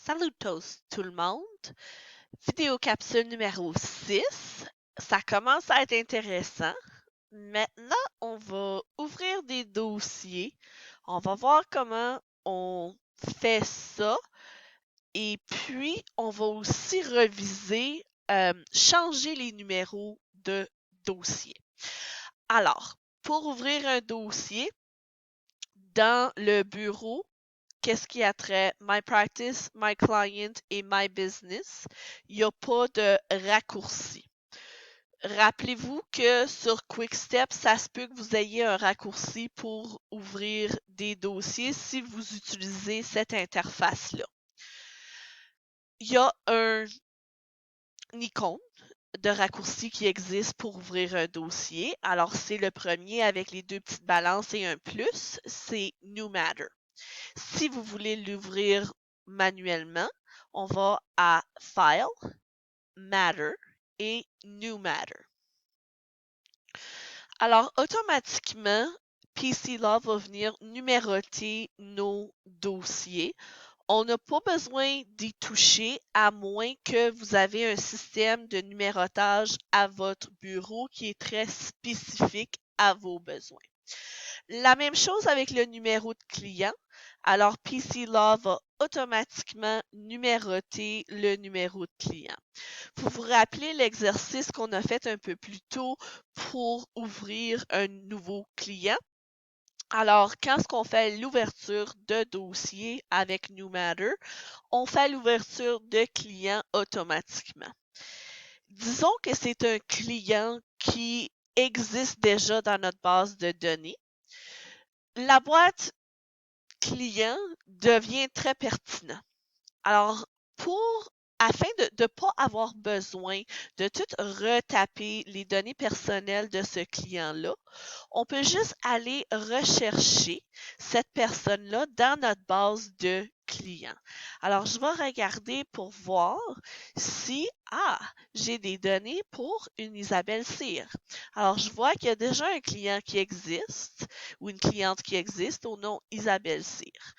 Salutos tout le monde. Vidéo capsule numéro 6. Ça commence à être intéressant. Maintenant, on va ouvrir des dossiers. On va voir comment on fait ça. Et puis, on va aussi reviser, changer les numéros de dossier. Alors, pour ouvrir un dossier dans le bureau, qu'est-ce qui a trait My Practice, My Client et My Business. Il n'y a pas de raccourci. Rappelez-vous que sur Quickstep, ça se peut que vous ayez un raccourci pour ouvrir des dossiers si vous utilisez cette interface-là. Il y a un icône de raccourci qui existe pour ouvrir un dossier. Alors, c'est le premier avec les deux petites balances et un plus, c'est New Matter. Si vous voulez l'ouvrir manuellement, on va à File, Matter et New Matter. Alors, automatiquement, PCLaw va venir numéroter nos dossiers. On n'a pas besoin d'y toucher à moins que vous avez un système de numérotage à votre bureau qui est très spécifique à vos besoins. La même chose avec le numéro de client. Alors, PCLaw va automatiquement numéroter le numéro de client. Vous vous rappelez l'exercice qu'on a fait un peu plus tôt pour ouvrir un nouveau client? Alors, quand est-ce qu'on fait l'ouverture de dossier avec New Matter, on fait l'ouverture de client automatiquement. Disons que c'est un client qui existe déjà dans notre base de données. La boîte client devient très pertinent. Alors, afin de ne pas avoir besoin de tout retaper les données personnelles de ce client-là, on peut juste aller rechercher cette personne-là dans notre base de clients. Alors, je vais regarder pour voir si, j'ai des données pour une Isabelle Cyr. Alors, je vois qu'il y a déjà un client qui existe ou une cliente qui existe au nom Isabelle Cyr.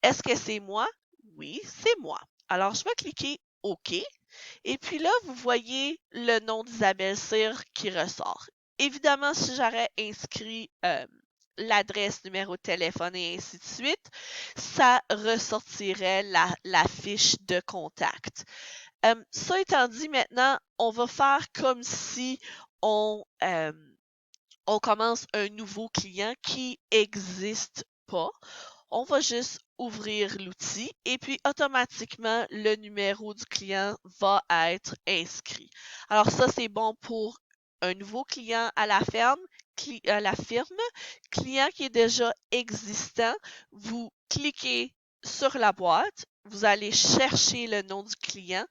Est-ce que c'est moi? Oui, c'est moi. Alors, je vais cliquer OK. Et puis là, vous voyez le nom d'Isabelle Cyr qui ressort. Évidemment, si j'aurais inscrit l'adresse, numéro de téléphone et ainsi de suite, ça ressortirait la fiche de contact. Ça étant dit, maintenant, on va faire comme si on commence un nouveau client qui n'existe pas. On va juste ouvrir l'outil et puis automatiquement, le numéro du client va être inscrit. Alors ça, c'est bon pour un nouveau client à la firme, client qui est déjà existant. Vous cliquez sur la boîte, vous allez chercher le nom du client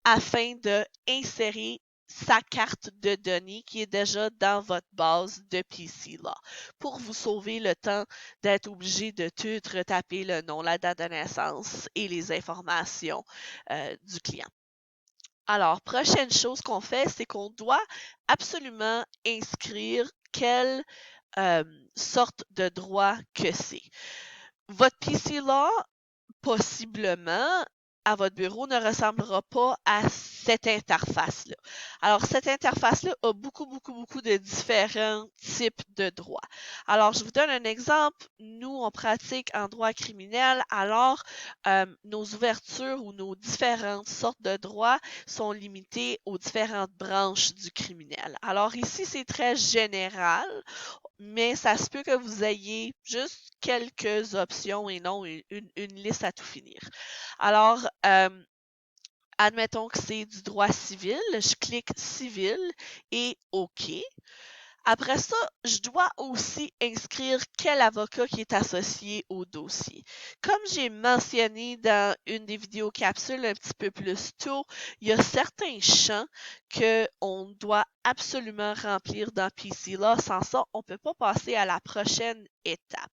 afin de insérer sa carte de données qui est déjà dans votre base de PCLaw pour vous sauver le temps d'être obligé de tout retaper le nom, la date de naissance et les informations du client. Alors, prochaine chose qu'on fait, c'est qu'on doit absolument inscrire quelle sorte de droit que c'est. Votre PCLaw, possiblement, à votre bureau ne ressemblera pas à cette interface-là. Alors, cette interface-là a beaucoup de différents types de droits. Alors, je vous donne un exemple. Nous, on pratique en droit criminel, alors nos ouvertures ou nos différentes sortes de droits sont limitées aux différentes branches du criminel. Alors, ici, c'est très général, mais ça se peut que vous ayez juste quelques options et non une liste à tout finir. Alors, admettons que c'est du droit civil, je clique civil et OK. Après ça, je dois aussi inscrire quel avocat qui est associé au dossier. Comme j'ai mentionné dans une des vidéos capsules un petit peu plus tôt, il y a certains champs qu'on doit absolument remplir dans PCLaw. Sans ça, on ne peut pas passer à la prochaine étape.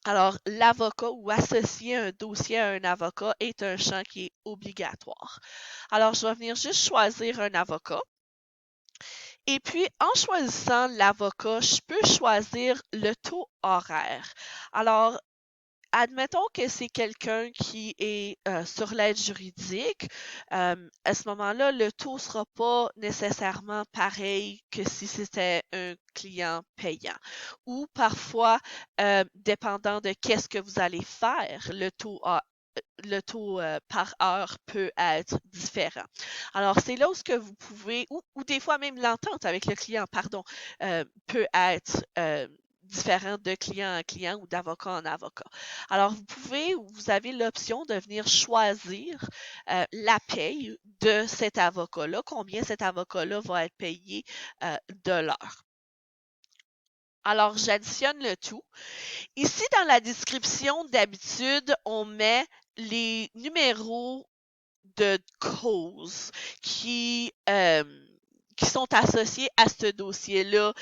Alors, l'avocat ou associer un dossier à un avocat est un champ qui est obligatoire. Alors, je vais venir juste choisir un avocat. Et puis, en choisissant l'avocat, je peux choisir le taux horaire. Alors, admettons que c'est quelqu'un qui est sur l'aide juridique. À ce moment-là, le taux ne sera pas nécessairement pareil que si c'était un client payant. Ou parfois, dépendant de qu'est-ce que vous allez faire, le taux par heure peut être différent. Alors, c'est là où ce que vous pouvez, ou des fois même l'entente avec le client, pardon, peut être différent de client en client ou d'avocat en avocat. Alors, vous avez l'option de venir choisir la paye de cet avocat-là, combien cet avocat-là va être payé de l'heure. Alors, j'additionne le tout. Ici, dans la description, d'habitude, on met les numéros de cause qui sont associés à ce dossier-là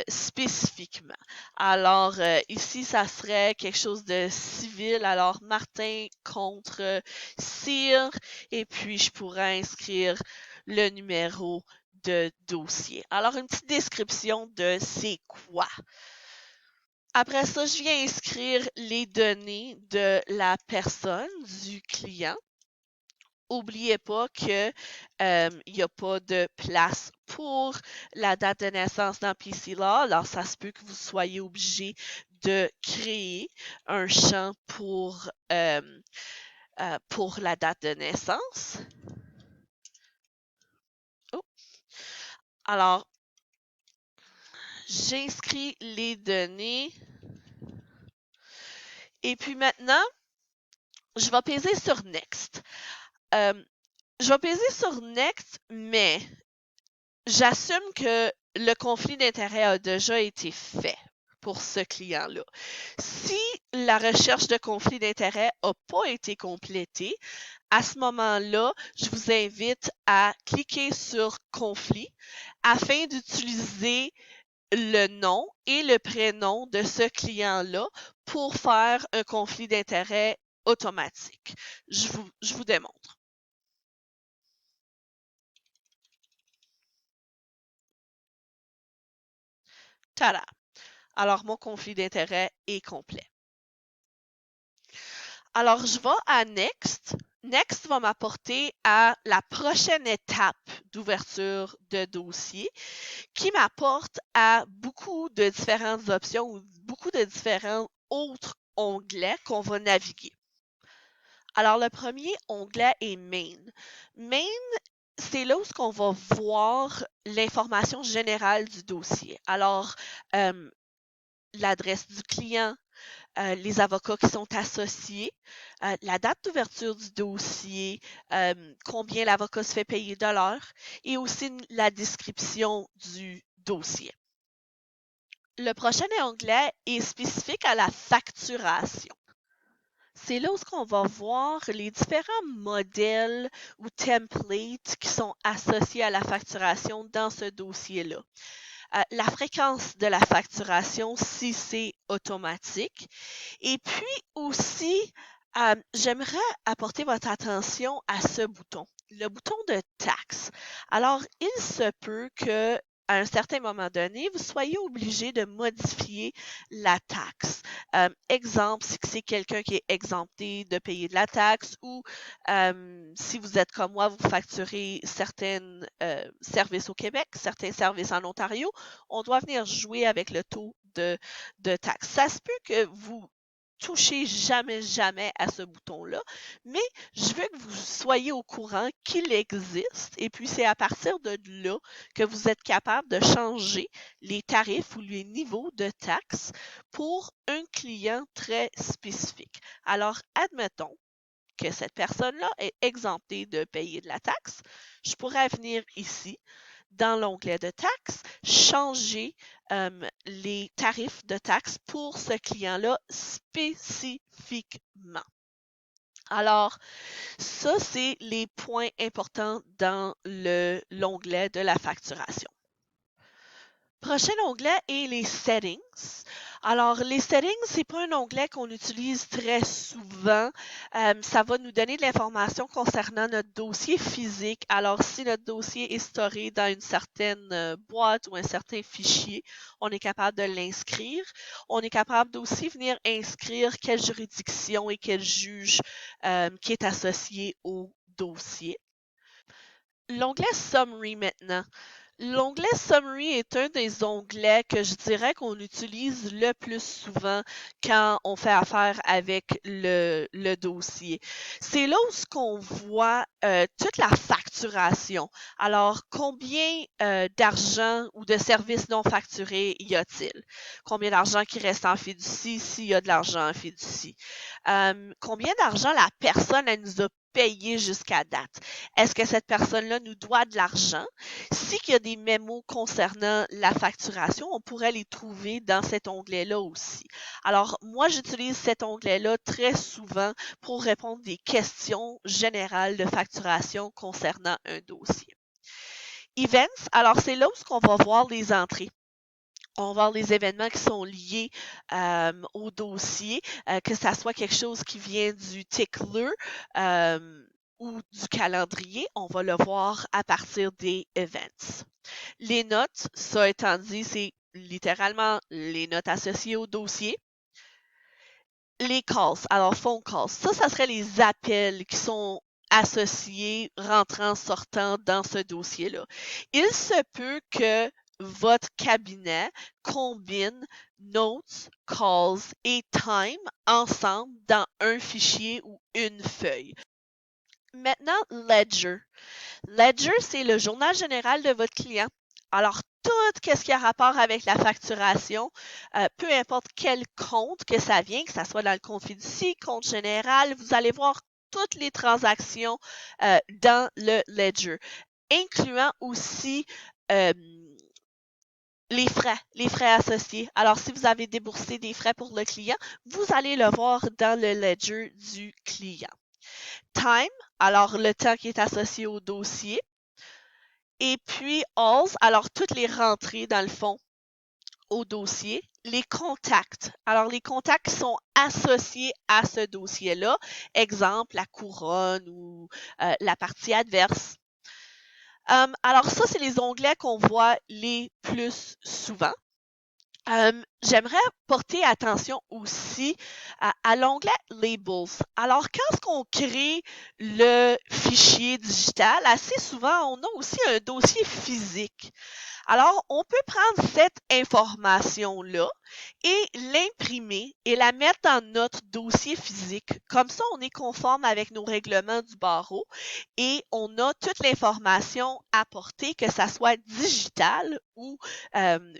spécifiquement. Alors, ici, ça serait quelque chose de civil. Alors, Martin contre Cyr, et puis je pourrais inscrire le numéro de dossier. Alors, une petite description de c'est quoi. Après ça, je viens inscrire les données de la personne, du client. N'oubliez pas que il n'y a pas de place pour la date de naissance dans PC Law. Alors, ça se peut que vous soyez obligé de créer un champ pour la date de naissance. Oh. Alors, j'inscris les données. Et puis maintenant, je vais peser sur Next. Je vais peser sur Next, mais j'assume que le conflit d'intérêt a déjà été fait pour ce client-là. Si la recherche de conflit d'intérêt n'a pas été complétée, à ce moment-là, je vous invite à cliquer sur conflit afin d'utiliser le nom et le prénom de ce client-là pour faire un conflit d'intérêt automatique. Je vous démontre. Tada! Alors, mon conflit d'intérêt est complet. Alors, je vais à Next. Next va m'apporter à la prochaine étape d'ouverture de dossier qui m'apporte à beaucoup de différentes options ou beaucoup de différents autres onglets qu'on va naviguer. Alors, le premier onglet est Main. Main, c'est là où on va voir l'information générale du dossier. Alors, l'adresse du client, les avocats qui sont associés, la date d'ouverture du dossier, combien l'avocat se fait payer de l'heure et aussi la description du dossier. Le prochain onglet est spécifique à la facturation. C'est là où on va voir les différents modèles ou templates qui sont associés à la facturation dans ce dossier-là. La fréquence de la facturation, si c'est automatique. Et puis aussi, j'aimerais apporter votre attention à ce bouton, le bouton de taxe. Alors, il se peut que à un certain moment donné, vous soyez obligé de modifier la taxe. Exemple, si c'est quelqu'un qui est exempté de payer de la taxe ou si vous êtes comme moi, vous facturez certains services au Québec, certains services en Ontario, on doit venir jouer avec le taux de taxe. Ça se peut que vous touchez jamais à ce bouton-là, mais je veux que vous soyez au courant qu'il existe et puis c'est à partir de là que vous êtes capable de changer les tarifs ou les niveaux de taxes pour un client très spécifique. Alors, admettons que cette personne-là est exemptée de payer de la taxe, je pourrais venir ici dans l'onglet de taxes, changer les tarifs de taxes pour ce client-là spécifiquement. Alors, ça, c'est les points importants dans l'onglet de la facturation. Prochain onglet est les settings. Alors, les settings, c'est pas un onglet qu'on utilise très souvent. Ça va nous donner de l'information concernant notre dossier physique. Alors, si notre dossier est storé dans une certaine boîte ou un certain fichier, on est capable de l'inscrire. On est capable d'aussi venir inscrire quelle juridiction et quel juge qui est associé au dossier. L'onglet Summary maintenant. L'onglet Summary est un des onglets que je dirais qu'on utilise le plus souvent quand on fait affaire avec le dossier. C'est là où on voit toute la facturation. Alors, combien d'argent ou de services non facturés y a-t-il? Combien d'argent qui reste en fiducie s'il y a de l'argent en fiducie? Combien d'argent la personne elle nous a payé jusqu'à date? Est-ce que cette personne-là nous doit de l'argent? Si il y a des mémos concernant la facturation, on pourrait les trouver dans cet onglet-là aussi. Alors, moi, j'utilise cet onglet-là très souvent pour répondre des questions générales de facturation concernant un dossier. Events, alors c'est là où on va voir les entrées. On va voir les événements qui sont liés au dossier, que ça soit quelque chose qui vient du tickler ou du calendrier, on va le voir à partir des events. Les notes, ça étant dit, c'est littéralement les notes associées au dossier. Les calls, alors phone calls, ça serait les appels qui sont associés, rentrant, sortant dans ce dossier-là. Il se peut que votre cabinet combine notes, calls et time ensemble dans un fichier ou une feuille. Maintenant, Ledger. Ledger, c'est le journal général de votre client. Alors, tout ce qui a rapport avec la facturation, peu importe quel compte que ça vient, que ça soit dans le compte fiducie, compte général, vous allez voir toutes les transactions dans le Ledger, incluant aussi les frais associés. Alors, si vous avez déboursé des frais pour le client, vous allez le voir dans le Ledger du client. Time, alors le temps qui est associé au dossier. Et puis, alls, alors toutes les rentrées dans le fond au dossier. Les contacts, alors les contacts qui sont associés à ce dossier-là. Exemple, la couronne ou la partie adverse. Alors ça, c'est les onglets qu'on voit les plus souvent. J'aimerais porter attention aussi à l'onglet Labels. Alors, quand on crée le fichier digital, assez souvent, on a aussi un dossier physique. Alors, on peut prendre cette information-là et l'imprimer et la mettre dans notre dossier physique. Comme ça, on est conforme avec nos règlements du barreau et on a toute l'information apportée, que ça soit digital ou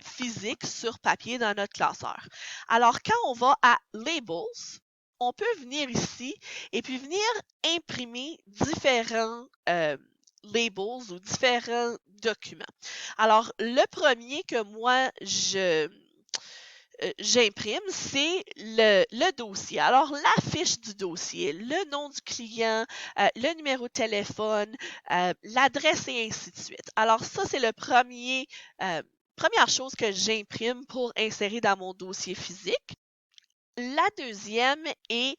physique sur papier dans notre classeur. Alors, quand on va à Labels, on peut venir ici et puis venir imprimer différents labels ou différents documents. Alors, le premier que moi, j'imprime, c'est le dossier. Alors, la fiche du dossier, le nom du client, le numéro de téléphone, l'adresse et ainsi de suite. Alors, ça, c'est le première chose que j'imprime pour insérer dans mon dossier physique. La deuxième est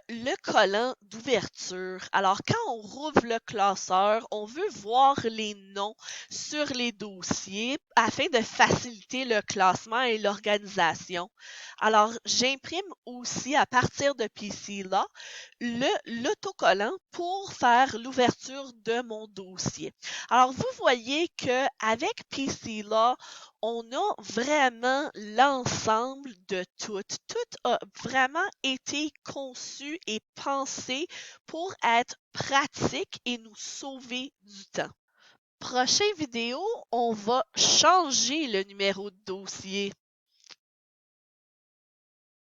le collant d'ouverture. Alors, quand on rouvre le classeur, on veut voir les noms sur les dossiers afin de faciliter le classement et l'organisation. Alors, j'imprime aussi à partir de PC-là l'autocollant pour faire l'ouverture de mon dossier. Alors, vous voyez qu'avec PC-là, on a vraiment l'ensemble de tout. Tout a vraiment été conçu et pensé pour être pratique et nous sauver du temps. Prochaine vidéo, on va changer le numéro de dossier.